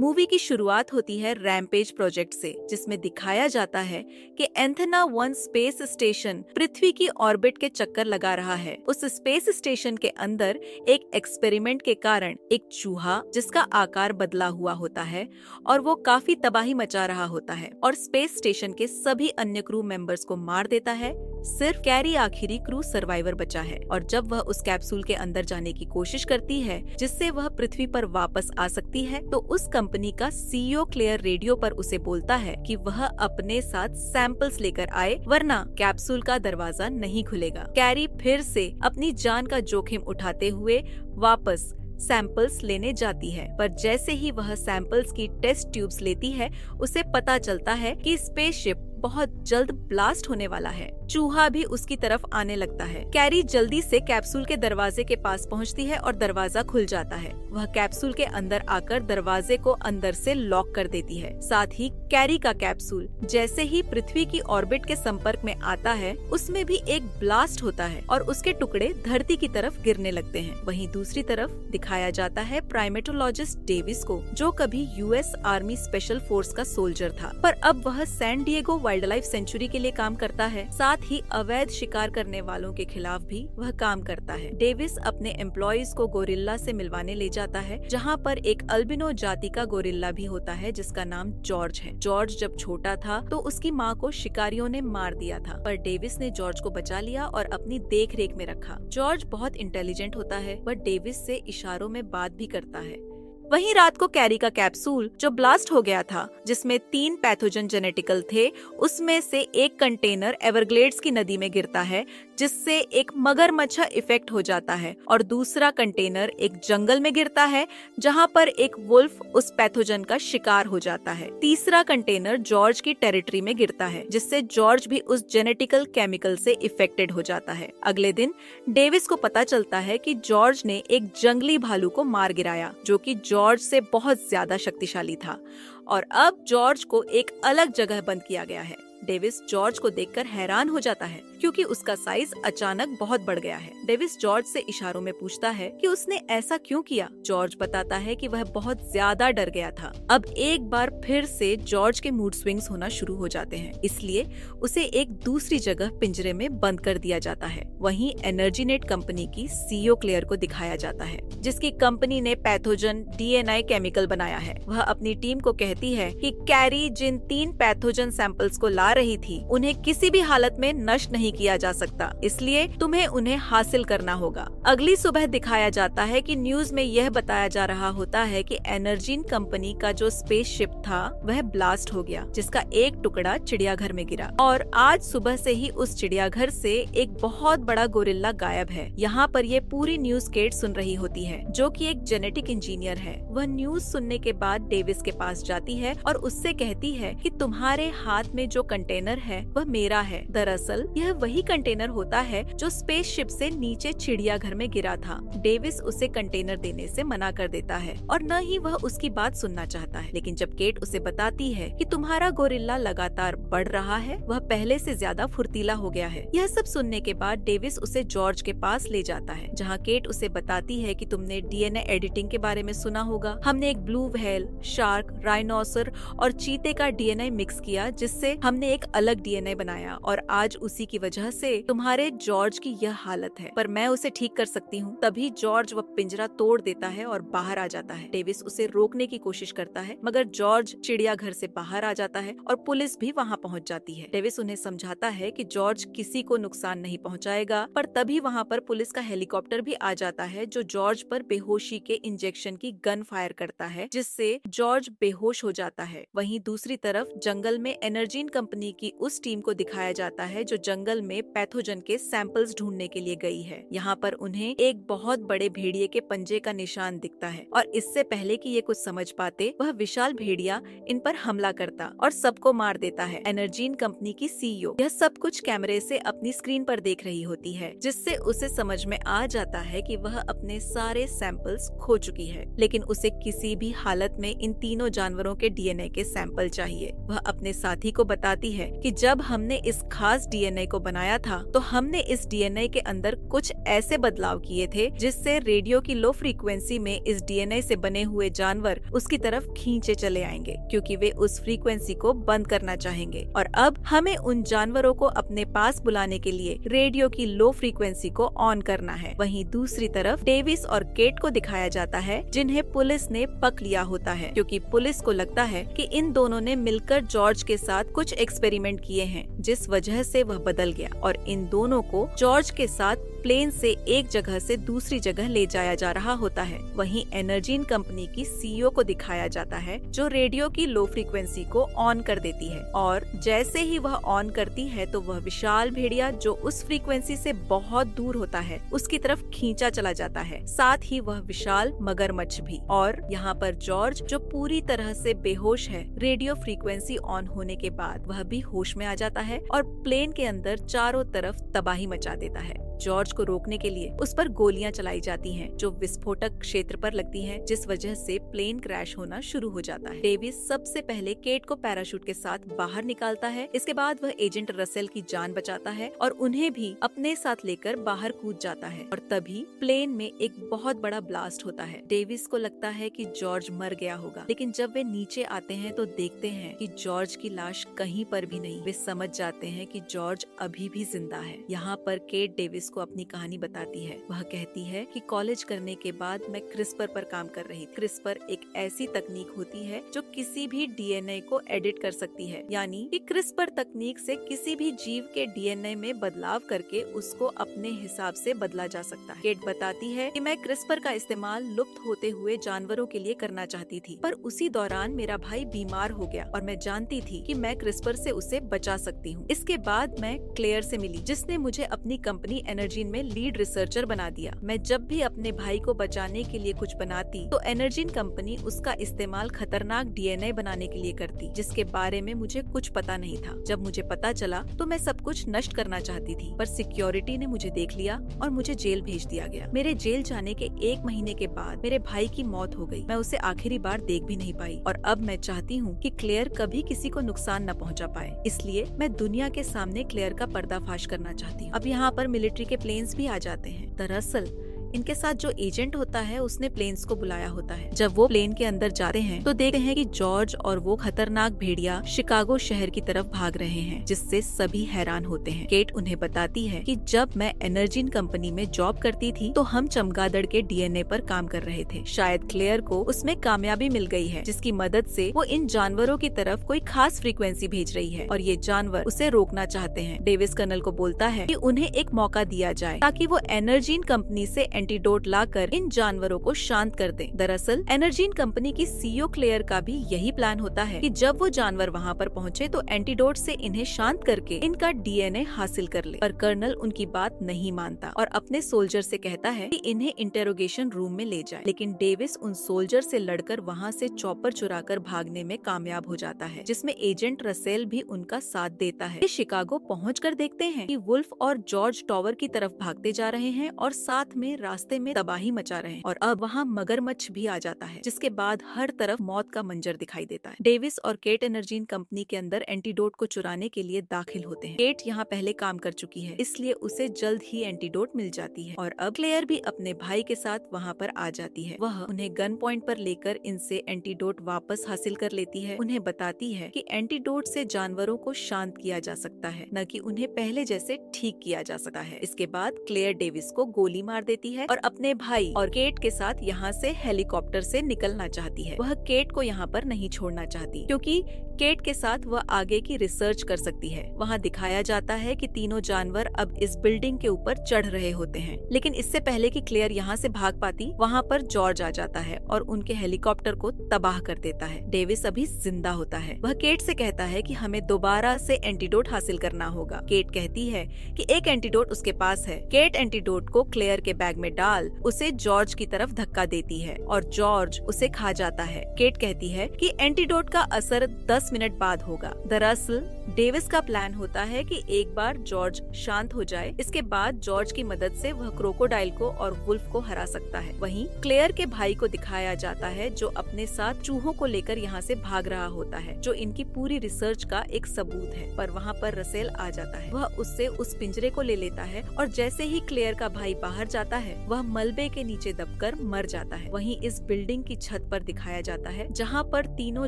Movie की शुरुआत होती है रैम्पेज प्रोजेक्ट से, जिसमें दिखाया जाता है कि एंथेना 1 स्पेस स्टेशन पृथ्वी की ऑर्बिट के चक्कर लगा रहा है। उस स्पेस स्टेशन के अंदर एक एक्सपेरिमेंट के कारण एक चूहा, जिसका आकार बदला हुआ होता है और वो काफी तबाही मचा रहा होता है और स्पेस स्टेशन के सभी अन्य क्रू मेंबर्स को मार देता है। सिर्फ कैरी आखिरी क्रू सर्वाइवर बचा है और जब वह उस कैप्सूल के अंदर जाने की कोशिश करती है जिससे वह पृथ्वी पर वापस आ सकती है, तो उस कंपनी का सीईओ क्लेयर रेडियो पर उसे बोलता है कि वह अपने साथ सैंपल्स लेकर आए, वरना कैप्सूल का दरवाजा नहीं खुलेगा। कैरी फिर से अपनी जान का जोखिम उठाते हुए वापस सैंपल्स लेने जाती है, पर जैसे ही वह सैंपल्स की टेस्ट ट्यूब्स लेती है, उसे पता चलता है कि स्पेसशिप बहुत जल्द ब्लास्ट होने वाला है। चूहा भी उसकी तरफ आने लगता है। कैरी जल्दी से कैप्सूल के दरवाजे के पास पहुंचती है और दरवाजा खुल जाता है। वह कैप्सूल के अंदर आकर दरवाजे को अंदर से लॉक कर देती है। साथ ही कैरी का कैप्सूल जैसे ही पृथ्वी की ऑर्बिट के संपर्क में आता है, उसमें भी एक ब्लास्ट होता है और उसके टुकड़े धरती की तरफ गिरने लगते हैं। वहीं दूसरी तरफ दिखाया जाता है प्राइमेटोलॉजिस्ट डेविस को, जो कभी यूएस आर्मी स्पेशल फोर्स का सोल्जर था, पर अब वह San Diego wildlife sanctuary के लिए काम करता है। साथ ही अवैध शिकार करने वालों के खिलाफ भी वह काम करता है। डेविस अपने एम्प्लॉइज को गोरिल्ला से मिलवाने ले जाता है, जहाँ पर एक अल्बिनो जाति का गोरिल्ला भी होता है जिसका नाम जॉर्ज है। जॉर्ज जब छोटा था तो उसकी माँ को शिकारियों ने मार दिया था, पर डेविस ने जॉर्ज को बचा लिया और अपनी देख रेख में रखा। जॉर्ज बहुत इंटेलिजेंट होता है, वह डेविस से इशारों में बात भी करता है। वहीं रात को कैरी का कैप्सूल जो ब्लास्ट हो गया था, जिसमें 3 पैथोजन जेनेटिकल थे, उसमें से एक कंटेनर एवरग्लेड्स की नदी में गिरता है, जिससे एक मगरमच्छ इफेक्ट हो जाता है, और दूसरा कंटेनर एक जंगल में गिरता है जहां पर एक वुल्फ उस पैथोजन का शिकार हो जाता है। तीसरा कंटेनर जॉर्ज की टेरिटरी में गिरता है, जिससे जॉर्ज भी उस जेनेटिकल केमिकल से इफेक्टेड हो जाता है। अगले दिन डेविस को पता चलता है कि जॉर्ज ने एक जंगली भालू को मार गिराया, जो कि जॉर्ज से बहुत ज्यादा शक्तिशाली था, और अब जॉर्ज को एक अलग जगह बंद किया गया है। डेविस जॉर्ज को देखकर हैरान हो जाता है, क्योंकि उसका साइज अचानक बहुत बढ़ गया है। डेविस जॉर्ज से इशारों में पूछता है कि उसने ऐसा क्यों किया। जॉर्ज बताता है कि वह बहुत ज्यादा डर गया था। अब एक बार फिर से जॉर्ज के मूड स्विंग्स होना शुरू हो जाते हैं, इसलिए उसे एक दूसरी जगह पिंजरे में बंद कर दिया जाता है। वहीं एनर्जीनेट कंपनी की सीईओ क्लेयर को दिखाया जाता है, जिसकी कंपनी ने पैथोजन डीएनए केमिकल बनाया है। वह अपनी टीम को कहती है कि कैरी जिन 3 पैथोजन सैंपल्स को ला रही थी, उन्हें किसी भी हालत में नष्ट नहीं किया जा सकता, इसलिए तुम्हें उन्हें हासिल करना होगा। अगली सुबह दिखाया जाता है कि न्यूज में यह बताया जा रहा होता है कि एनर्जीन कंपनी का जो स्पेसशिप था वह ब्लास्ट हो गया, जिसका एक टुकड़ा चिड़ियाघर में गिरा, और आज सुबह से ही उस चिड़ियाघर से एक बहुत बड़ा गोरिल्ला गायब है। यहाँ पर ये पूरी न्यूज केट सुन रही होती है, जो कि एक जेनेटिक इंजीनियर है। वह न्यूज सुनने के बाद डेविस के पास जाती है और उससे कहती है कि तुम्हारे हाथ में जो कंटेनर है वह मेरा है। दरअसल यह वही कंटेनर होता है जो स्पेसशिप से नीचे चिड़ियाघर में गिरा था। डेविस उसे कंटेनर देने से मना कर देता है और न ही वह उसकी बात सुनना चाहता है, लेकिन जब केट उसे बताती है कि तुम्हारा गोरिल्ला लगातार बढ़ रहा है, वह पहले से ज्यादा फुर्तीला हो गया है। यह सब सुनने के बाद डेविस उसे जॉर्ज के पास ले जाता है, जहाँ केट उसे बताती है कि तुमने डीएनए एडिटिंग के बारे में सुना होगा। हमने एक ब्लू व्हेल, शार्क, राइनोसर और चीते का डीएनए मिक्स किया, जिससे हमने एक अलग डीएनए बनाया, और आज उसी की वजह से तुम्हारे जॉर्ज की यह हालत है, पर मैं उसे ठीक कर सकती हूँ। तभी जॉर्ज वह पिंजरा तोड़ देता है और बाहर आ जाता है। डेविस उसे रोकने की कोशिश करता है, मगर जॉर्ज चिड़ियाघर से बाहर आ जाता है और पुलिस भी वहाँ पहुँच जाती है। डेविस उन्हें समझाता है कि जॉर्ज किसी को नुकसान नहीं पहुँचाएगा, पर तभी वहाँ पर पुलिस का हेलीकॉप्टर भी आ जाता है, जो जॉर्ज पर बेहोशी के इंजेक्शन की गन फायर करता है, जिससे जॉर्ज बेहोश हो जाता है। वहीं दूसरी तरफ जंगल में एनर्जीन कंपनी की उस टीम को दिखाया जाता है जो जंगल में पैथोजन के सैंपल्स ढूंढने के लिए गई है। यहाँ पर उन्हें एक बहुत बड़े भेड़िए के पंजे का निशान दिखता है, और इससे पहले कि ये कुछ समझ पाते, वह विशाल भेड़िया इन पर हमला करता और सबको मार देता है। एनर्जीन कंपनी की सीईओ यह सब कुछ कैमरे से अपनी स्क्रीन पर देख रही होती है, जिससे उसे समझ में आ जाता है कि वह अपने सारे सैंपल्स खो चुकी है, लेकिन उसे किसी भी हालत में इन तीनों जानवरों के डीएनए के सैंपल चाहिए। वह अपने साथी को बताती बताती है कि जब हमने इस खास डीएनए को बनाया था तो हमने इस डीएनए के अंदर कुछ ऐसे बदलाव किए थे जिससे रेडियो की लो फ्रीक्वेंसी में इस डीएनए से बने हुए जानवर उसकी तरफ खींचे चले आएंगे, क्योंकि वे उस फ्रीक्वेंसी को बंद करना चाहेंगे। और अब हमें उन जानवरों को अपने पास बुलाने के लिए रेडियो की लो फ्रीक्वेंसी को ऑन करना है। वहीं दूसरी तरफ डेविस और केट को दिखाया जाता है जिन्हें पुलिस ने पकड़ लिया होता है, क्योंकि पुलिस को लगता है कि इन दोनों ने मिलकर जॉर्ज के साथ कुछ एक्सपेरिमेंट किए हैं जिस वजह से वह बदल गया, और इन दोनों को जॉर्ज के साथ प्लेन से एक जगह से दूसरी जगह ले जाया जा रहा होता है। वहीं एनर्जीन कंपनी की सीईओ को दिखाया जाता है जो रेडियो की लो फ्रीक्वेंसी को ऑन कर देती है, और जैसे ही वह ऑन करती है तो वह विशाल भेड़िया जो उस फ्रीक्वेंसी से बहुत दूर होता है उसकी तरफ खींचा चला जाता है, साथ ही वह विशाल मगरमच्छ भी। और यहाँ पर जॉर्ज जो पूरी तरह से बेहोश है, रेडियो फ्रीक्वेंसी ऑन होने के बाद वह भी होश में आ जाता है और प्लेन के अंदर चारों तरफ तबाही मचा देता है। जॉर्ज को रोकने के लिए उस पर गोलियां चलाई जाती हैं जो विस्फोटक क्षेत्र पर लगती हैं, जिस वजह से प्लेन क्रैश होना शुरू हो जाता है। डेविस सबसे पहले केट को पैराशूट के साथ बाहर निकालता है। इसके बाद वह एजेंट रसेल की जान बचाता है और उन्हें भी अपने साथ लेकर बाहर कूद जाता है, और तभी प्लेन में एक बहुत बड़ा ब्लास्ट होता है। डेविस को लगता है कि जॉर्ज मर गया होगा, लेकिन जब वे नीचे आते हैं तो देखते हैं कि जॉर्ज की लाश कहीं पर भी नहीं। वे समझ जाते हैं कि जॉर्ज अभी भी जिंदा है। यहाँ पर केट डेविस को अपनी कहानी बताती है। वह कहती है कि कॉलेज करने के बाद मैं क्रिस्पर पर काम कर रही थी। क्रिस्पर एक ऐसी तकनीक होती है जो किसी भी डीएनए को एडिट कर सकती है, यानी कि क्रिस्पर तकनीक से किसी भी जीव के डीएनए में बदलाव करके उसको अपने हिसाब से बदला जा सकता है। केट बताती है कि मैं क्रिस्पर का इस्तेमाल लुप्त होते हुए जानवरों के लिए करना चाहती थी, पर उसी दौरान मेरा भाई बीमार हो गया और मैं जानती थी कि मैं क्रिस्पर से उसे बचा सकती हूँ। इसके बाद मैं क्लेयर से मिली, जिसने मुझे अपनी कंपनी एनर्जीन में लीड रिसर्चर बना दिया। मैं जब भी अपने भाई को बचाने के लिए कुछ बनाती तो एनर्जीन कंपनी उसका इस्तेमाल खतरनाक डीएनए बनाने के लिए करती, जिसके बारे में मुझे कुछ पता नहीं था। जब मुझे पता चला तो मैं सब कुछ नष्ट करना चाहती थी, पर सिक्योरिटी ने मुझे देख लिया और मुझे जेल भेज दिया गया। मेरे जेल जाने के 1 महीने के बाद मेरे भाई की मौत हो गई। मैं उसे आखिरी बार देख भी नहीं पाई, और अब मैं चाहती हूँ कि क्लेयर कभी किसी को नुकसान न पहुँचा पाए। इसलिए मैं दुनिया के सामने क्लेयर का पर्दाफाश करना चाहती हूँ। अब यहाँ पर मिलिट्री के प्लेन्स भी आ जाते हैं। दरअसल इनके साथ जो एजेंट होता है उसने प्लेन्स को बुलाया होता है। जब वो प्लेन के अंदर जाते हैं तो देखते हैं कि जॉर्ज और वो खतरनाक भेड़िया शिकागो शहर की तरफ भाग रहे हैं, जिससे सभी हैरान होते हैं। केट उन्हें बताती है कि जब मैं एनर्जीन कंपनी में जॉब करती थी तो हम चमगादड़ के डीएनए पर काम कर रहे थे। शायद क्लेयर को उसमें कामयाबी मिल गई है, जिसकी मदद से वो इन जानवरों की तरफ कोई खास फ्रीक्वेंसी भेज रही है और ये जानवर उसे रोकना चाहते हैं। डेविस कर्नल को बोलता है कि उन्हें एक मौका दिया जाए ताकि वो एनर्जीन कंपनी से एंटीडोट लाकर इन जानवरों को शांत कर दें। दरअसल एनर्जीन कंपनी की सीईओ क्लेयर का भी यही प्लान होता है कि जब वो जानवर वहाँ पर पहुँचे तो एंटीडोट से इन्हें शांत करके इनका डीएनए हासिल कर ले। पर कर्नल उनकी बात नहीं मानता और अपने सोल्जर से कहता है कि इन्हें इंटेरोगेशन रूम में ले जाए, लेकिन डेविस उन सोल्जर से लड़कर वहाँ से चॉपर चुराकर भागने में कामयाब हो जाता है, जिसमें एजेंट रसेल भी उनका साथ देता है। शिकागो पहुँचकर देखते हैं कि वुल्फ और जॉर्ज टॉवर की तरफ भागते जा रहे हैं और साथ में रास्ते में तबाही मचा रहे हैं, और अब वहाँ मगरमच्छ भी आ जाता है, जिसके बाद हर तरफ मौत का मंजर दिखाई देता है। डेविस और केट एनर्जीन कंपनी के अंदर एंटीडोट को चुराने के लिए दाखिल होते हैं। केट यहाँ पहले काम कर चुकी है, इसलिए उसे जल्द ही एंटीडोट मिल जाती है, और अब क्लेयर भी अपने भाई के साथ वहाँ पर आ जाती है। वह उन्हें गन पॉइंट पर लेकर इनसे एंटीडोट वापस हासिल कर लेती है। उन्हें बताती है कि एंटीडोट से जानवरों को शांत किया जा सकता है, न कि उन्हें पहले जैसे ठीक किया जा सकता है। इसके बाद क्लेयर डेविस को गोली मार देती है और अपने भाई और केट के साथ यहाँ से हेलीकॉप्टर से निकलना चाहती है। वह केट को यहाँ पर नहीं छोड़ना चाहती, क्योंकि केट के साथ वह आगे की रिसर्च कर सकती है। वहाँ दिखाया जाता है कि तीनों जानवर अब इस बिल्डिंग के ऊपर चढ़ रहे होते हैं, लेकिन इससे पहले कि क्लेयर यहाँ से भाग पाती, वहाँ पर जॉर्ज आ जाता है और उनके हेलीकॉप्टर को तबाह कर देता है। डेविस अभी जिंदा होता है। वह केट से कहता है कि हमें दोबारा से एंटीडोट हासिल करना होगा। केट कहती है कि एक एंटीडोट उसके पास है। केट एंटीडोट को क्लेयर के बैग में डाल उसे जॉर्ज की तरफ धक्का देती है और जॉर्ज उसे खा जाता है। केट कहती है कि एंटीडोट का असर 10 मिनट बाद होगा। दरअसल डेविस का प्लान होता है कि एक बार जॉर्ज शांत हो जाए, इसके बाद जॉर्ज की मदद से वह क्रोकोडाइल को और वुल्फ को हरा सकता है। वहीं क्लेयर के भाई को दिखाया जाता है जो अपने साथ चूहों को लेकर यहाँ से भाग रहा होता है, जो इनकी पूरी रिसर्च का एक सबूत है। पर वहाँ पर रसेल आ जाता है। वह उससे उस पिंजरे को ले लेता है और जैसे ही क्लेयर का भाई बाहर जाता है वह मलबे के नीचे दबकर मर जाता है। वहीं इस बिल्डिंग की छत पर दिखाया जाता है जहाँ पर तीनों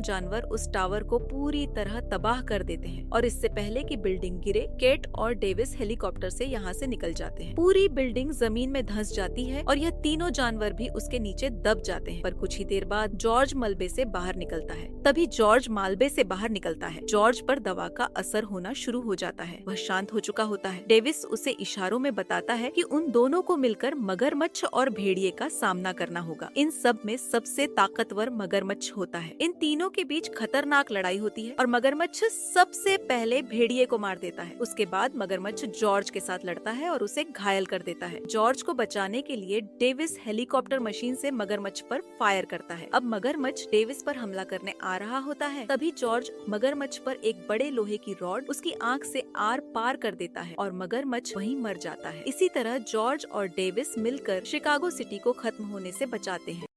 जानवर उस टावर को पूरी तरह तबाह कर देते हैं और इससे पहले कि बिल्डिंग गिरे, केट और डेविस हेलीकॉप्टर से यहाँ से निकल जाते हैं। पूरी बिल्डिंग जमीन में धंस जाती है और यह तीनों जानवर भी उसके नीचे दब जाते हैं। पर कुछ ही देर बाद जॉर्ज मलबे से बाहर निकलता है। तभी जॉर्ज मालबे से बाहर निकलता है। जॉर्ज पर दवा का असर होना शुरू हो जाता है। वह शांत हो चुका होता है। डेविस उसे इशारों में बताता है कि उन दोनों को मिलकर मगरमच्छ और भेड़िए का सामना करना होगा। इन सब में सबसे ताकतवर मगरमच्छ होता है। इन तीनों के बीच खतरनाक लड़ाई होती है और मगरमच्छ सबसे पहले भेड़िए को मार देता है। उसके बाद मगरमच्छ जॉर्ज के साथ लड़ता है और उसे घायल कर देता है। जॉर्ज को बचाने के लिए डेविस हेलीकॉप्टर मशीन से मगरमच्छ पर फायर करता है। अब मगरमच्छ डेविस पर हमला करने आ रहा होता है। तभी जॉर्ज मगरमच्छ पर एक बड़े लोहे की रॉड उसकी आंख से आर पार कर देता है और मगरमच्छ वहीं मर जाता है। इसी तरह जॉर्ज और डेविस मिलकर शिकागो सिटी को खत्म होने से बचाते हैं।